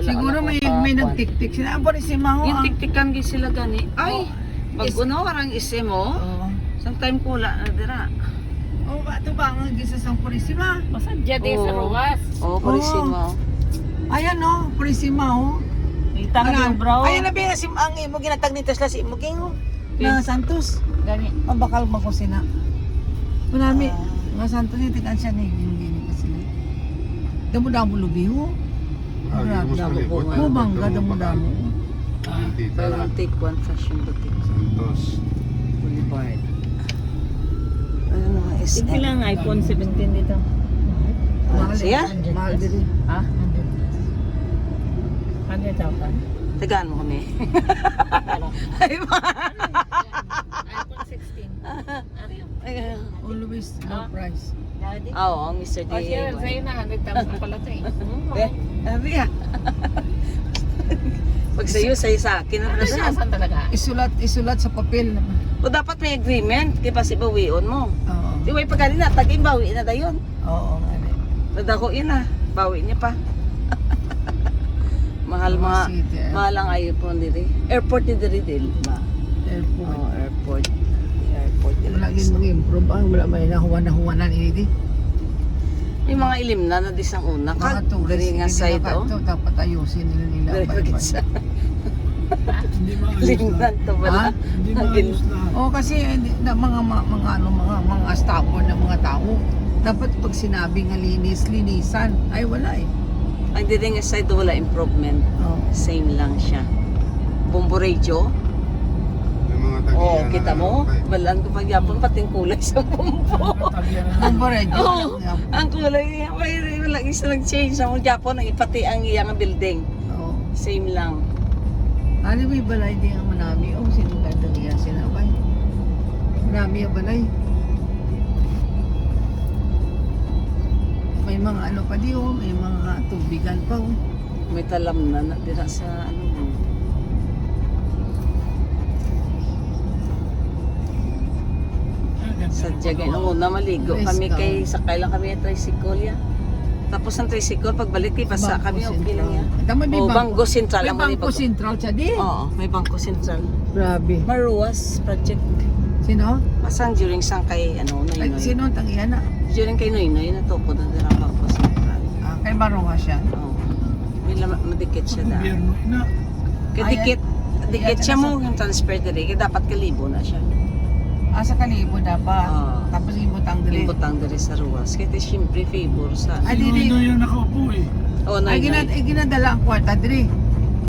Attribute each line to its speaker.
Speaker 1: Siguro may nagtiktik sila. Ang parisima ho.
Speaker 2: Yung tiktikan gi sila gani. Ay, pag uno warang ise mo,
Speaker 1: Oo.
Speaker 2: sometime kula na dira.
Speaker 1: Oh, ito ba ang gisa sang parisima?
Speaker 3: Masadya din sa
Speaker 2: Oo.
Speaker 3: ruwas.
Speaker 2: Oo, parisima.
Speaker 1: Ayan no, parisima ho.
Speaker 3: Itang yung bro.
Speaker 1: Ayan na ba si ang imo ginatag ni Tesla si imo king ho. Na Santos.
Speaker 3: Gani.
Speaker 1: Ang bakal magkusina. Kunami, nga Santos ni tikan siya ni hindi pa sila. Damo-damo lubi ho. Grabe. Oh, bangga damo-damo.
Speaker 2: Parang take one fashion boutique.
Speaker 4: Santos.
Speaker 2: Boulevard. Ano mga
Speaker 3: Yung
Speaker 2: SM?
Speaker 3: bilang iPhone 17 dito.
Speaker 1: Mahal
Speaker 2: Siya?
Speaker 1: Mahal din.
Speaker 3: Ha? 100,000.
Speaker 2: Tagaan mo kami. Ay,
Speaker 3: iPhone 16.
Speaker 2: Ay,
Speaker 1: Always low price.
Speaker 3: Daddy.
Speaker 2: oo, ang Mr.
Speaker 3: O siya,
Speaker 2: DIY.
Speaker 3: sa'yo na 100,000 pala ito eh.
Speaker 2: Eh, sabi ka. Pag sa'yo sa akin. Ano
Speaker 3: Ano
Speaker 2: na
Speaker 3: siya? Saan talaga?
Speaker 1: Isulat sa papel naman.
Speaker 2: O dapat may agreement. Kaya pa si bawion mo.
Speaker 1: Oo.
Speaker 2: Di ba pagkanin na, taging bawi na dayon.
Speaker 1: Oo nga rin.
Speaker 2: Nadako yun na. Bawi niya pa. Mahal mga,
Speaker 1: City,
Speaker 2: mahal ang iPhone diri. Airport ni diri dili ba?
Speaker 1: airport.
Speaker 2: Oo, airport. Airport diri.
Speaker 1: Wala gin mag-improve ah. Wala may nahuwan-nahuwanan ini.
Speaker 2: May mga ilim na di sang una.
Speaker 1: Mga
Speaker 2: Kag
Speaker 1: tourist.
Speaker 2: diri nga side oh.
Speaker 1: Ito dapat ayusin nila nila.
Speaker 2: Diri
Speaker 1: Bye-bye.
Speaker 2: pagit sa. Limnan to
Speaker 1: Ha?
Speaker 2: pala. Agin.
Speaker 1: Oo kasi mga stubborn na mga tao. Dapat pag sinabi nga linisan. Ay wala eh.
Speaker 2: Ang diri nga side wala improvement.
Speaker 1: Oo.
Speaker 2: Same lang siya. Bumbo radio. Oh, kita mo? Balaan ko pag yapon pating kulay sa bumbo.
Speaker 1: Ang baredyo.
Speaker 2: Oo, ang kulay niya. Wala isa nag-change sa mga Japon. Ang ipati ang iyang building.
Speaker 1: Oo.
Speaker 2: Same lang.
Speaker 1: Ano may balay din ang manami? Oh, sino ganda niya sinabay? Manami ang balay. May mga ano pa di oh, may mga tubigan pa oh.
Speaker 2: May talam na dira sa ano. Sa Diagay. Ang una maligo kami kay sakay lang kami ng tricycle ya. Tapos ang tricycle pagbalik kay pasa kami okay lang ya.
Speaker 1: Tama may
Speaker 2: Oh, Bangko Sentral
Speaker 1: May
Speaker 2: ang mali
Speaker 1: Bangko Sentral siya di.
Speaker 2: Oo, may Bangko Sentral.
Speaker 1: Grabe.
Speaker 2: Maruwas project.
Speaker 1: Sino?
Speaker 2: Pasang during sang kay ano
Speaker 1: Ay,
Speaker 2: Noynoy.
Speaker 1: sino ang tangiyan na?
Speaker 2: During kay Noynoy na to po na dira ang Bangko Sentral.
Speaker 1: Ah, kay Baronga siya.
Speaker 2: Oo. May madikit siya da.
Speaker 4: na.
Speaker 2: Kay dikit siya mo yung transfer diri kay dapat kalibo na siya.
Speaker 1: Ah, sa Kalibo dapat.
Speaker 2: Oo.
Speaker 1: Tapos ibutang dili.
Speaker 2: Limbutang diri sa ruwas. Kaya siyempre favor sa.
Speaker 1: Ay, dili.
Speaker 4: yung nakaupo eh.
Speaker 2: Oh,
Speaker 1: Ay,
Speaker 2: Noynoy.
Speaker 1: ginadala ang kwarta diri.